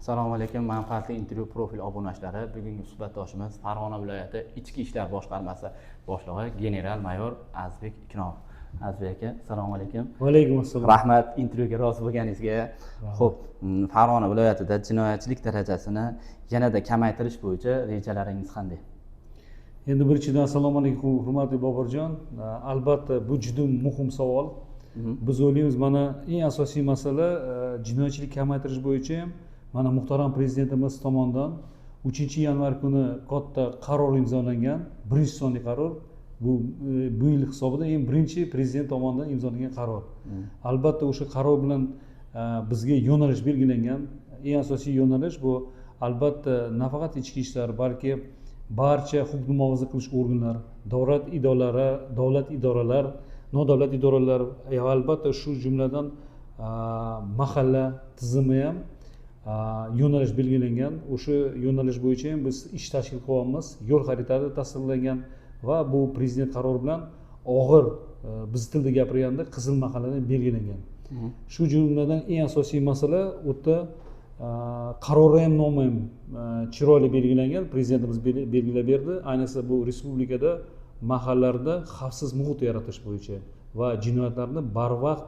Assalomu alaykum, manfaatli intervyu profil obunachilari. Bugungi suhbatdoshimiz Farg'ona viloyati Ichki ishlar boshqarmasi boshlig'i general-mayor Azizbek Iknomov. Azizbek aka, assalomu alaykum. Va alaykum assalom. Rahmat intervyuga rozi bo'lganingizga. Xo'p, Farg'ona viloyatida jinoyatchilik darajasini yanada kamaytirish bo'yicha rejalaringiz qanday? Endi birinchidan assalomu alaykum hurmatli Boburjon. Albatta bu juda muhim savol. Biz o'ylaymiz, mana eng asosiy masala jinoyatchilik kamaytirish bo'yicha ham mana muhtaram prezidentimiz tomonidan 3-yanvar kuni katta qaror imzolangan, birinchi sonli qaror. Bu yil hisobida eng birinchi prezident tomonidan imzolangan qaror. Albatta o'sha qaror bilan bizga yo'nalish belgilangan. Eng asosiy yo'nalish bu albatta nafaqat ichki ishlar, balki barcha huquqni muhofaza qilish organlari, davlat idoralari, nodavlat idoralar va albatta shu jumladan mahalla tizimi ham yo'nalish belgilangan. O'sha yo'nalish bo'yicha ham biz ish tashkil qilyapmiz. Yo'l xaritasi tasdiqlangan va bu prezident qarori bilan og'ir, biz tilda gapirganda qizil mahalladan belgilangan. Shu jumladan eng asosiy masala o'ta qarori ham nomi ham chiroyli belgilangan, prezidentimiz belgilab berdi. Ayniqsa bu respublikada mahallalarda xavfsiz muhit yaratish bo'yicha va jinoyatlarni barvaqt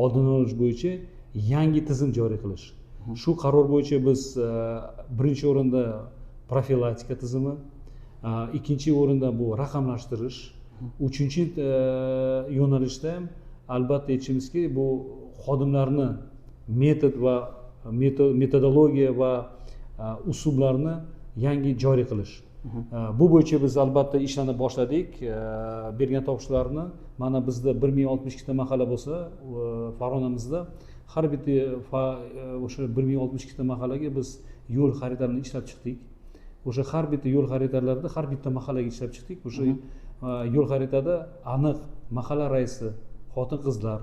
oldini olish bo'yicha yangi tizim joriy qilish. Shu qaror bo'yicha biz birinchi o'rinda profilaktika tizimi, ikkinchi o'rinda bu raqamlashtirish, uchinchi yo'nalishda ham albatta aytishimizki, bu xodimlarni metodologiya va usullarni yangi joriy qilish. Bu bo'yicha biz albatta ishlarni boshladik. Bergan topshiriqlarni mana bizda 1062 ta mahalla bo'lsa, Farg'onamizda har bitta o'sha 1062 ta mahallaga biz yo'l xaritalarini ishlab chiqdik. O'sha har bitta yo'l xaritalarida har bitta mahallaga ishlab chiqdik. O'sha yo'l xaritada aniq mahalla raisi, xotin-qizlar,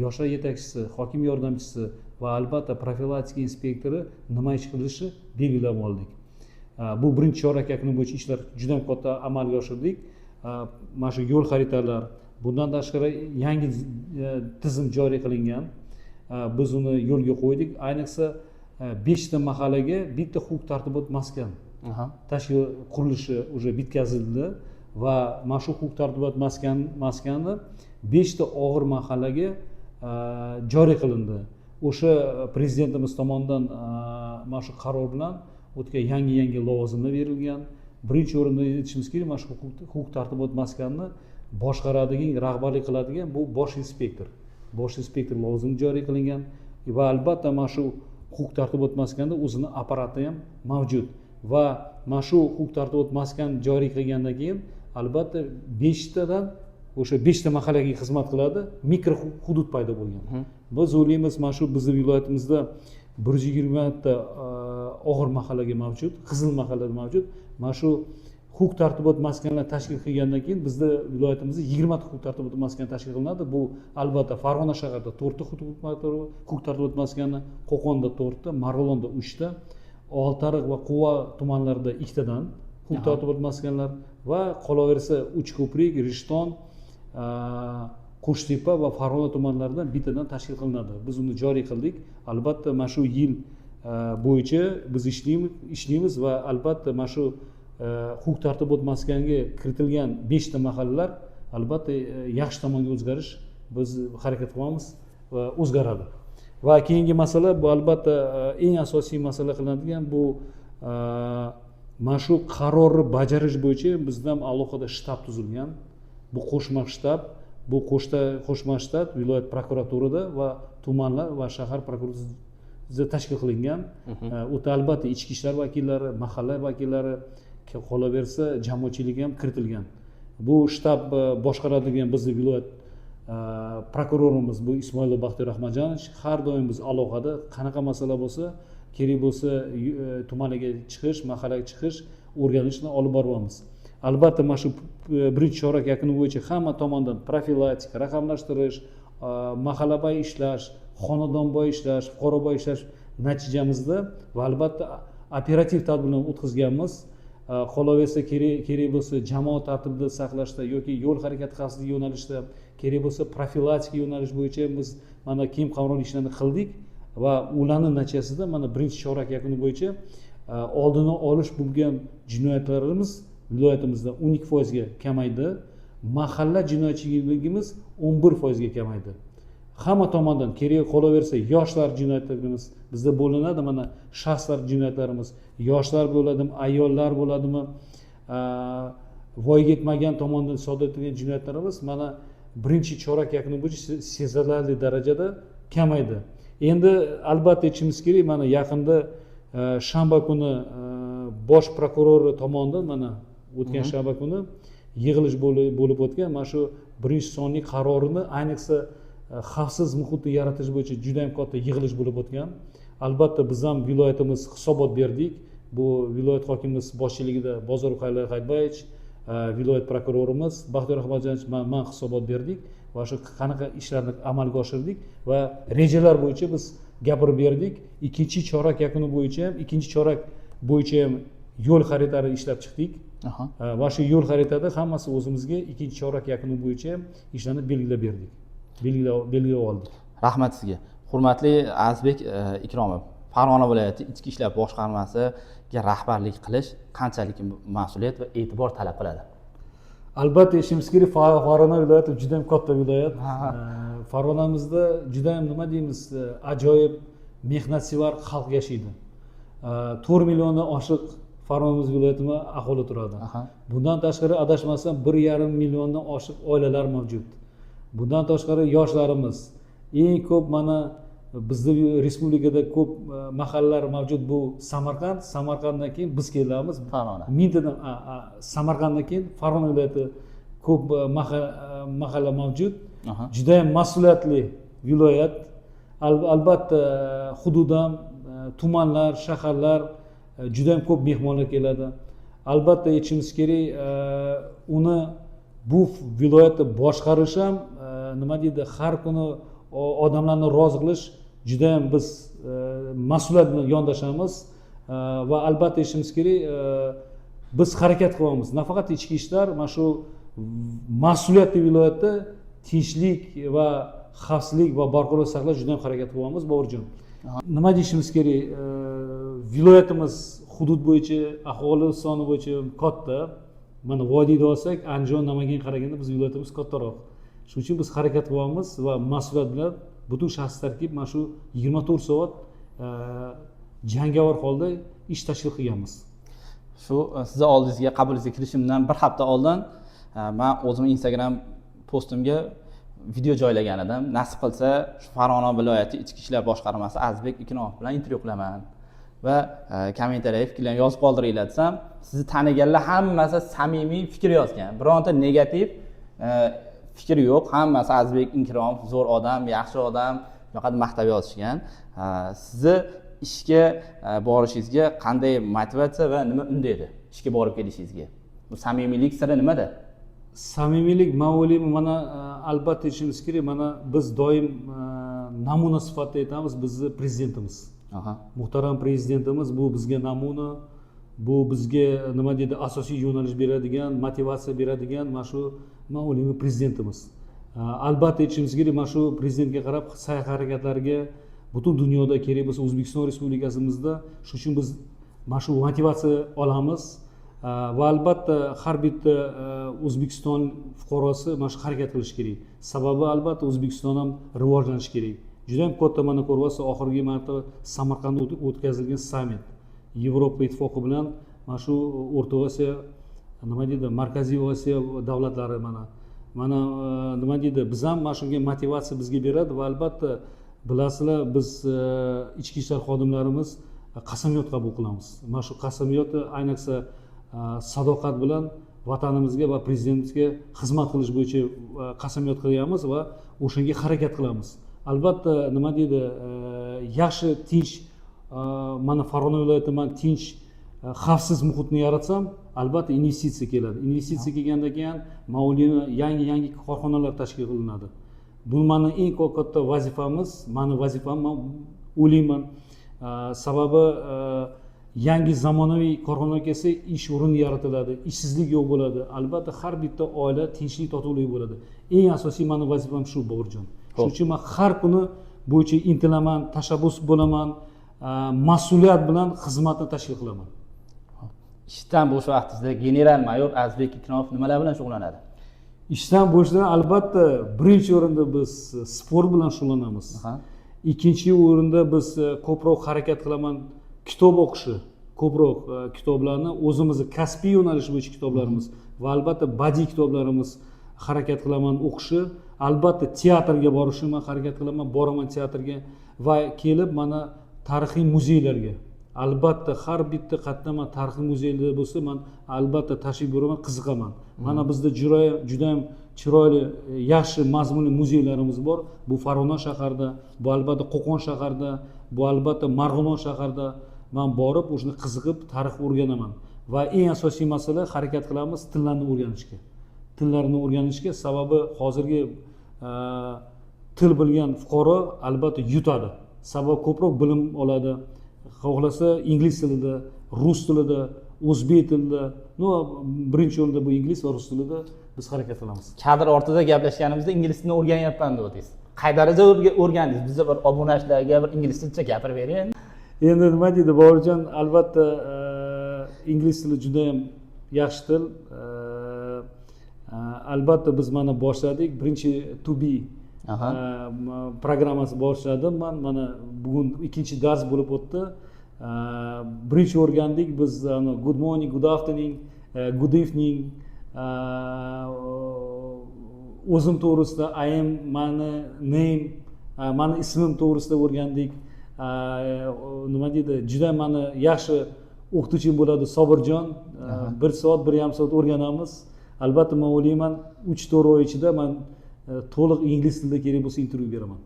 yoshlar yetakchisi, hokim yordamchisi va albatta profilaktika inspektori nima ish qilishi belgilab oldik. Bu birinchi chorak yakuni bo'yicha ishlar juda ham katta amalga oshirdik. Mana shu yo'l xaritalar, bundan tashqari yangi tizim joriy qilingan. Biz uni yo'lga qo'ydik. Ayniqsa 5 ta mahallaga bitta huquq tartibot maskan tashkil qurilishi уже bitkazildi va mana shu huquq tartibot maskani 5 ta og'ir mahallaga joriy qilindi. O'sha prezidentimiz tomonidan mana shu qaror bilan o'tgan yangi lavozimlar berilgan. Birinchi o'rinda aytishimiz kerak, mana shu huquq tartibot maskanini boshqaradigan, rahbarlik qiladigan bu bosh inspektor. Bosh inspektor lavozimi joriy qilingan va albatta mana shu huquq tartibot maskanida o'zini apparati ham mavjud va mana shu huquq tartibot maskan joriy qilgandan keyin albatta 5 tadan o'sha 5 ta mahallaga xizmat qiladi, mikro hudud paydo bo'lgan. Biz o'ylaymiz, mana shu bizning viloyatimizda 120 ta og'ir mahallaga mavjud, qizil mahallada mavjud. Mana shu huquq tartibot maskanlar tashkil qilgandan keyin bizda viloyatimizda 20 ta huquq tartibot maskani tashkil qilinadi. Bu albatta Farg'ona shahrida 4 ta huquq tartibot maskani, Qo'qonda 4 ta, Marg'ilonda 3 ta, Oltiariq va Quva tumanlarida 2 tadan huquq tartibot maskanlar va qolaversa Uchko'prik, Rishton, Qo'shtepa va Farg'ona tumanlaridan bittadan tashkil qilinadi. Biz uni joriy qildik. Albatta mana shu yil bo'yicha biz ishlaymiz va albatta mana shu huquq tartibot maskaniga kiritilgan 5 ta mahallalar albatta yaxshi tomonga o'zgarish biz harakat qilamiz va o'zgaradi. Va keyingi masala bu albatta eng asosiy masala qilinadigan bu mana shu qarorni bajarish bo'yicha bizda ham alohida shtab tuzilgan. Bu qo'shma shtab, bu qo'shma shtab viloyat prokuraturada va tumanlar va shahar prokuraturasida tashkil qilingan. O'ta albatta ichki ishlar vakillari, mahalla vakillari, qolaversa jamoatchilik ham kiritilgan. Bu shtab boshqaradigan bizning viloyat prokurorimiz bu Ismoilov Baxtiyor Rahmatjonovich har doim biz alohida qanaqa masala bo'lsa, kerak bo'lsa tumaniga chiqish, mahallaga chiqish, o'rganishni olib boryapmiz. Albatta mana shu birinchi chorak yakuni bo'yicha hamma tomonidan profilaktika, raqamlashtirish, mahallaboy ishlash, xonadonboy ishlash, fuqaroboy ishlash natijamizda va albatta operativ tadbirlar o'tkazganmiz. Qolaversa kerak bo'lsa jamoat tartibida saqlashda yoki yo'l harakati xavfsizligi yo'nalishida, kerak bo'lsa profilaktika yo'nalish bo'yicha biz mana keng qamrovli ishlarni qildik. va ularning natijasida mana birinchi chorak yakuni bo'yicha oldini olish bo'lgan jinoyatlarimiz viloyatimizda 12% ga kamaydi, mahalla jinoyatchiligimiz 11% ga kamaydi. Hamma tomondan kerak qolaversa yoshlar jinoyatlarimiz bizda bo'linadi, mana shaxslar jinoyatlarimiz, yoshlar bo'ladimi, ayollar bo'ladimi, voyaga yetmagan tomonidan sodir etilgan jinoyatlarimiz mana birinchi chorak yakuni bo'yicha sezilarli darajada kamaydi. Endi albatta aytishimiz kerak, mana yaqinda shanba kuni bosh prokurori tomonidan mana o'tgan shanba kuni yig'ilish bo'lib o'tgan. Mana shu birinchi sonli qarorini, ayniqsa xavfsiz muhitni yaratish bo'yicha juda ham katta yig'ilish bo'lib o'tgan. Albatta biz ham viloyatimiz hisobot berdik. Bu viloyat hokimimiz boshchiligida Bozorov Xayrullo Qaytbayevich, viloyat prokurorimiz Baxtiyor Ahmadjonovich, men hisobot berdik va shu qanaqa ishlarni amalga oshirdik va rejalar bo'yicha biz gapirib berdik. Ikkinchi chorak yakuni bo'yicha ham yo'l xaritasi ishlab chiqdik. Va shu yo'l xaritada hammasi o'zimizga ikkinchi chorak yakuni bo'yicha ham ishlarni belgilab berdik. Belgilab oldik. Rahmat sizga. Hurmatli Azizbek Ikromov, Farg'ona viloyati Ichki ishlar boshqarmasiga rahbarlik qilish qanchalik mas'uliyat va e'tibor talab qiladi? Albatta aytishimiz kerak, Farg'ona viloyati juda ham katta viloyat. Farg'onamizda juda ham nima deymiz, ajoyib mehnatsevar xalq yashaydi. 4 milliondan oshiq Farg'onamiz viloyatida aholi turadi. Bundan tashqari adashmasam 1,5 milliondan oshiq oilalar mavjud. Bundan tashqari yoshlarimiz eng ko'p mana bizning respublikada ko'p mahallalar mavjud. Bu Samarqanddan keyin biz kelamiz. Farg'ona. Mingtadan Samarqanddan keyin Farg'ona viloyati ko'p mahalla mavjud. Juda ham mas'uliyatli viloyat. Albatta hududdan tumanlar, shaharlar juda ham ko'p mehmonlar keladi. Albatta aytishimiz kerak, uni bu viloyatni boshqarish ham nima deydi, har kuni odamlarni rozi qilish juda ham biz mas'uliyat bilan yondashamiz va albatta aytishimiz kerak, biz harakat qilyapmiz. Nafaqat ichki ishlar, mana shu mas'uliyatli viloyatda tinchlik va xavfsizlik va barqarorlik saqlash juda ham harakat qilyapmiz, Boburjon. Nima deyishimiz kerak, viloyatimiz hudud bo'yicha, aholi soni bo'yicha katta. Mana vodiyda olsak, Andijon, Namangan qaraganda biz viloyatimiz kattaroq. Shuning uchun biz harakat qilyapmiz va mas'uliyat bilan butun shaxs tarkib mana shu 24 soat jangovar holda ish tashkil qilganmiz. Shu sizni oldingizga qabulingizga kirishimdan bir hafta oldin men o'zimning Instagram postimga video joylagan edim. Nasib qilsa, shu Farg'ona viloyati Ichki ishlar boshqarmasi Azizbek Ikromov bilan intervyu qilaman va kommentariya fikrlarni yozib qoldiringlar desam, sizni taniganlar hammasi samimiy fikr yozgan. Bironta negativ fikr yo'q. Hammasi Azizbek Ikromov zo'r odam, yaxshi odam, faqat maqtab yozishgan. Sizni ishga borishingizga qanday motivatsiya va nima undaydi ishga borib kelishingizga? Bu samimiylik siri nimada? Samimiylik, men o'ylayman, mana albatta aytishimiz kerak, mana biz doim namuna sifatida aytamiz, bizni prezidentimiz. Muhtaram prezidentimiz bu bizga namuna, bu bizga nima deydi, asosiy yo'nalish beradigan, motivatsiya beradigan mana shu men o'ylayman prezidentimiz. Albatta aytishimiz kerak, mana shu prezidentga qarab sa'y-harakatlariga butun dunyoda kerak bo'lsa O'zbekiston Respublikasimizda shuning uchun biz mana shu motivatsiya olamiz va albatta har bitta O'zbekiston fuqarosi mana shu harakat qilish kerak. Sababi albatta O'zbekiston ham rivojlanishi kerak. Juda ham katta, mana ko'ryapsiz, oxirgi marta Samarqandda o'tkazilgan sammit Yevropa ittifoqi bilan mana shu O'rta Osiyo, nima deydi, Markaziy Osiyo davlatlari mana nima deydi, biz ham mana shunga motivatsiya bizga beradi va albatta bilasizlar, biz ichki ishlar xodimlarimiz qasamyod qabul qilamiz. Mana shu qasamyodni ayniqsa sadoqat bilan vatanimizga va prezidentimizga xizmat qilish bo'yicha qasamyod qilyapmiz va o'shanga harakat qilamiz. Albatta nima deydi, yaxshi tinch, mana Farg'ona viloyatida men tinch, xavfsiz muhitni yaratsam, albatta investitsiya keladi. Investitsiya kelgandan keyin ma'lum yangi korxonalar tashkil qilinadi. Bu meni eng katta vazifamiz, meni vazifam, men o'ylayman. Sababi yangi zamonaviy korxonalar kelsa, ish o'rni yaratiladi, ishsizlik yo'q bo'ladi. Albatta har bitta oila tinchlik, totuvlik bo'ladi. Eng asosiy meni vazifam shu, Boburjon. Shuning uchun men har kuni bo'yicha intilaman, tashabbus bo'laman, mas'uliyat bilan xizmatni tashkil qilaman. Ishdan bo'sh vaqtingizda general mayor Azizbek Ikromov nimalar bilan shug'ullanadi? Ishdan bo'shda albatta birinchi o'rinda biz sport bilan shug'ullanamiz. Ikkinchi o'rinda biz ko'proq harakat qilaman kitob o'qishi, ko'proq kitoblarni o'zimizni kasbiy yo'nalish bo'yicha kitoblarimiz va albatta badiiy kitoblarimiz harakat qilaman o'qishi, albatta teatrga borishimga harakat qilaman, boraman teatrga va kelib mana tarixiy muzeylarga. Albatta har bitta qatnaman tarixiy muzeylarda bo'lsa, men albatta tashrif buyuraman, qiziqaman. Mana bizda juda ham chiroyli, yaxshi mazmunli muzeylarimiz bor. Bu Farg'ona shaharida, bu albatta Qo'qon shaharida, bu albatta Marg'ilon shaharida men borib, o'shani qiziqib, tarix o'rganaman. Va eng asosiy masala harakat qilamiz tillarni o'rganishga. Tillarni o'rganishga, sababi hozirgi til bilgan fuqaro albatta yutadi. Sababi ko'proq bilim oladi. Xohlasa ingliz tilida, rus tilida, o'zbek tilida, birinchi o'rinda bu ingliz va rus tilida biz harakat qilamiz. Kadr ortida gaplashganimizda ingliz tilini o'rganyapman dedingiz. Qay darajada o'rgandingiz? Bizga bir obunachilarga bir ingliz tilcha gapirib bering. Endi nima deydi Boburjon, albatta ingliz tili juda ham yaxshi til. Albatta biz mana boshladik. Birinchi to be programmasi boshladim. Mana bugun ikkinchi dars bo'lib o'tdi. Birinchi o'rgandik biz good morning, good afternoon, good evening, o'zim to'g'risida I am, mani name, mani ismim to'g'risida o'rgandik. Nima deydi, juda mani yaxshi o'qituvchi bo'ladi Sobirjon. 1 soat, 1,5 soat o'rganamiz. Albatta men o'ylayman 3-4 oy ichida men to'liq ingliz tilida kerak bo'lsa intervyu beraman.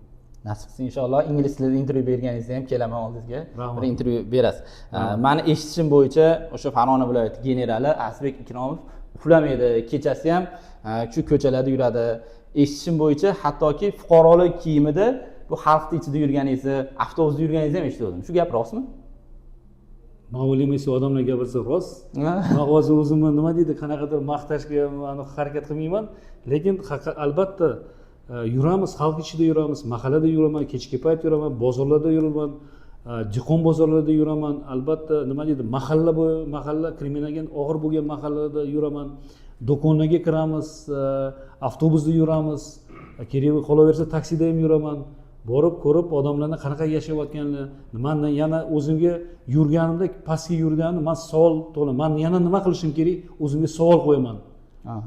Nasib qilsa inshaalloh ingliz tilida intervyu berganingizda ham kelaman oldingizga. Bir intervyu berasiz. Meni eshitishim bo'yicha o'sha Farg'ona viloyati generali Azizbek Ikromov uxlamaydi, kechasi ham shu ko'chalarda yuradi. Eshitishim bo'yicha hattoki fuqarolik kiyimida bu xalqning ichida yurganingizni, avtobusda yurganingizni ham eshitdim. Shu gap rostmi? Men o'ylayman, odamlar gapirsa rost. Men hozir o'zimni nima deydi, qanaqadir maqtashga harakat qilmayman, lekin albatta yuramiz, xalq ichida yuramiz, mahallada yuraman, kechki payt yuraman, bozorlarda yuraman, dehqon bozorlarida yuraman, albatta nima deydi, mahalla kriminagen og'ir bo'lgan mahallalarda yuraman, do'konlarga kiramiz, avtobusda yuramiz, kerak qolaversa taksida ham yuraman. Borib ko'rib odamlarning qanaqa yashayotganini, men yana o'zimga yurganimda, pastga yurganimda men savol to'la, men yana nima qilishim kerak, o'zimga savol qo'yaman.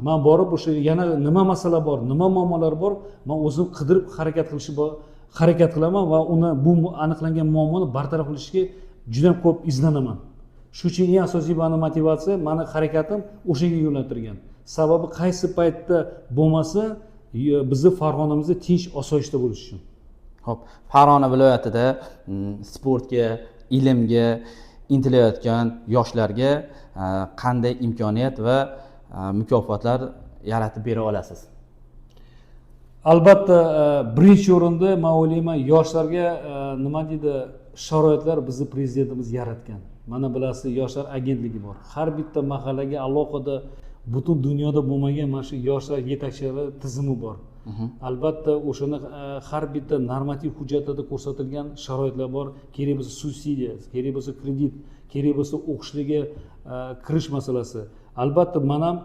Men borib o'sha yana nima masala bor, nima muammolar bor, men o'zim qidirib harakat qilaman va uni bu aniqlangan muammoni bartaraf qilishga juda ham ko'p izlanaman. Shuning uchun eng asosiy meni motivatsiya, meni harakatim o'shaga yo'naltirilgan. Sababi qaysi paytda bo'lmasa, bizni Farg'onamizda tinch, osoyishta bo'lishi uchun. Xo'p, Farg'ona viloyatida sportga, ilmga intilayotgan yoshlarga qanday imkoniyat va mukofotlar yaratib bera olasiz? Albatta, birinchi o'rinda men o'ylayman, yoshlarga nima deydi, sharoitlar bizni prezidentimiz yaratgan. Mana bilasiz, yoshlar agentligi bor. Har bitta mahallaga alohida butun dunyoda bo'lmagan mana shu yoshlar yetakchilari tizimi bor. Albatta o'shani har bitta normativ hujjatlarda ko'rsatilgan sharoitlar bor. Kerak bo'lsa subsidiya, kerak bo'lsa kredit, kerak bo'lsa o'qishlarga kirish masalasi. Albatta men ham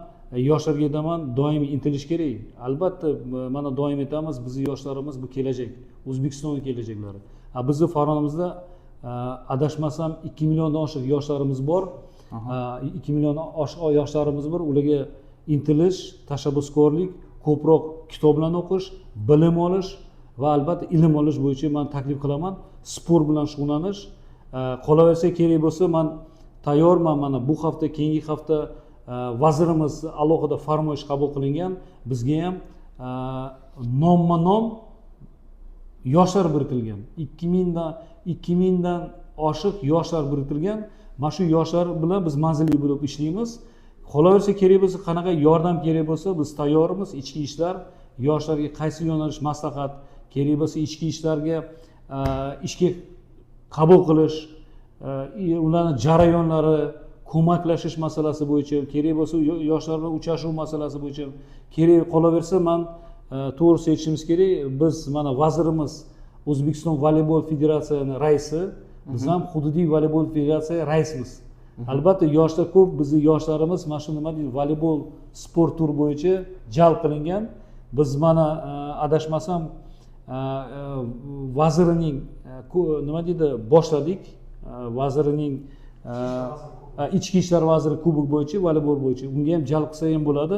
yoshlarga aytaman, doimiy intilish kerak. Albatta mana doim aytamiz, bizning yoshlarimiz bu kelajak, O'zbekistonning kelajaklari. Bizni Farg'onamizda adashmasam 2 milliondan oshiq yoshlarimiz bor. 2 milliondan oshiq yoshlarimiz bor. Ularga intilish, tashabbuskorlik, ko'proq kitoblarni o'qish, bilim olish va albatta ilm olish bo'yicha men taklif qilaman. Sport bilan shug'ullanish. Qolaversa kerak bo'lsa, men tayyorman. Mana bu hafta, keyingi hafta vazirimiz alohida farmoyish qabul qilingan. Bizga ham nomma-nom yoshlar biritilgan. 2000 dan oshiq yoshlar biritilgan. Mana shu yoshlar bilan biz manzilli bo'lib ishlaymiz. Qolaversa kerak bo'lsa, qanaqa yordam kerak bo'lsa, biz tayyormiz. Ichki ishlar, yoshlarga qaysi yo'nalish maslahat kerak bo'lsa, ichki ishlarga ishga qabul qilish, ularning jarayonlari, ko'maklashish masalasi bo'yicha, kerak bo'lsa yoshlar bilan uchrashuv masalasi bo'yicha kerak qolaversa, men to'g'risini aytishimiz kerak, biz mana vazirimiz O'zbekiston voleybol federatsiyani raisi, biz ham hududiy voleybol federatsiya raisimiz. Albatta yoshlar ko'p, bizni yoshlarimiz mana shu nima deydi, voleybol sport turi bo'yicha jalb qilingan. Biz mana adashmasam vazirining nima deydi, boshladik. Vazirining ichki ishlar vaziri kubok bo'yicha, voleybol bo'yicha unga ham jalb qilsa ham bo'ladi.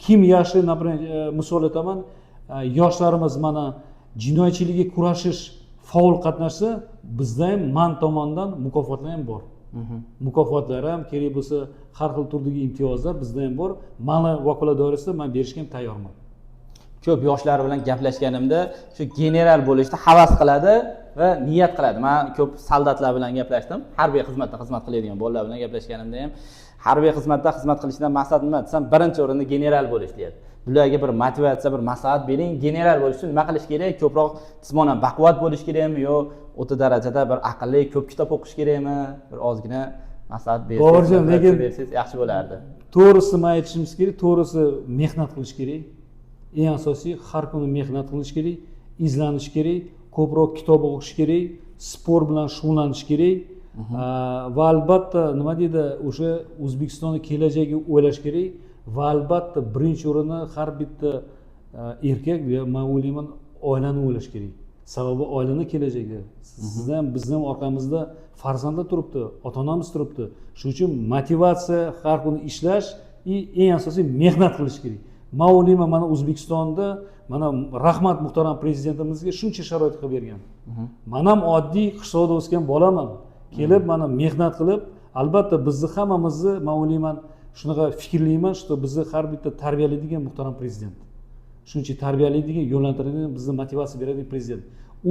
Kim yaxshi, misol aytaman, yoshlarimiz mana jinoyatchilikka kurashish faol qatnashsa, bizda ham man tomonidan mukofotlar ham bor. Mukofotlar ham kerak bo'lsa, har xil turdagi imtiyozlar bizda ham bor. Mani vakolat doirasida men berishga ham tayyorman. Ko'p yoshlar bilan gaplashganimda shu general bo'lishni havas qiladi va niyat qiladi. Men ko'p soldatlar bilan gaplashdim. Harbiy xizmatda xizmat qiladigan bolalar bilan gaplashganimda ham harbiy xizmatda xizmat qilishdan maqsad nima desam, birinchi o'rinda general bo'lish deydi. Bularga bir motivatsiya, bir maslahat bering. General bo'lish uchun nima qilish kerak? Ko'proq jismonan baquvvat bo'lish kerakmi yo o'ta darajada bir aqlli, ko'p kitob o'qish kerakmi? Bir ozgina maslahat bersangiz yaxshi bo'lardi. To'g'risini aytishimiz kerak, to'g'risi mehnat qilish kerak. Eng asosiy har kuni mehnat qilish kerak, izlanish kerak, ko'proq kitob o'qish kerak, sport bilan shug'ullanish kerak. Va albatta nima deydi, o'sha O'zbekistonning kelajagiga o'ylash kerak va albatta birinchi o'rinda har bitta erkak va men o'ylayman oilani o'ylash kerak. Sababi oilaning kelajagi. Sizdan, bizning orqamizda farzandlar turibdi, ota-onamiz turibdi. Shuning uchun motivatsiya, har kuni ishlash, eng asosiy mehnat qilish kerak. Men o'ylayman, mana O'zbekistonda mana rahmat muhtaram prezidentimizga shuncha sharoit qilib bergan. Men ham oddiy qishloqda o'sgan bolaman. Kelib mana mehnat qilib, albatta bizni hammamizni men o'ylayman, shunaqa fikrlayman, shu bizni har bitta tarbiyalaydigan muhtaram prezident. Shuncha tarbiyalaydigan, yo'llantiradigan, bizni motivatsiya beradigan prezident.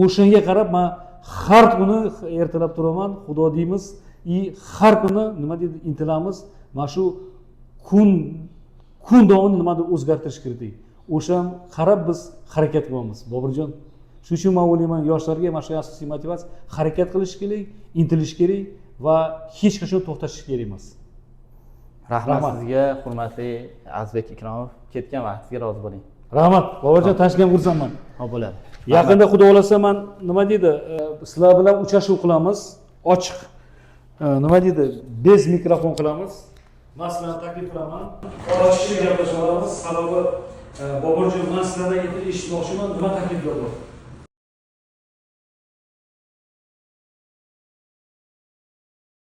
O'shanga qarab men har kuni ertalab turaman, Xudo deymiz, har kuni nima deydi, intilamiz. Mana shu kun davomida nimadir o'zgartirish kerak. O'shan qarab biz harakat qilamiz, Boburjon. Shuning uchun men o'ylayman, yoshlarga mana shu asosiy motivatsiya harakat qilish kerak, intilish kerak va hech qachon to'xtash kerak emas. Rahmat sizga, hurmatli Azizbek Ikromov. Ketgan vaqtingizga rozi bo'ling. Rahmat, Boburjon, tashkent qursaman. Xo'p bo'ladi. Yaqinda Xudo xolasa men nima deydi, sizlar bilan uchrashuv qilamiz, ochiq. Nima deydi, bez mikrofon qilamiz. Men sizlarni taklif qilaman. Ochiqcha gaplashamiz. Sababi Boburjon, men sizlardan eshitmoqchiman, nima takliflar bor?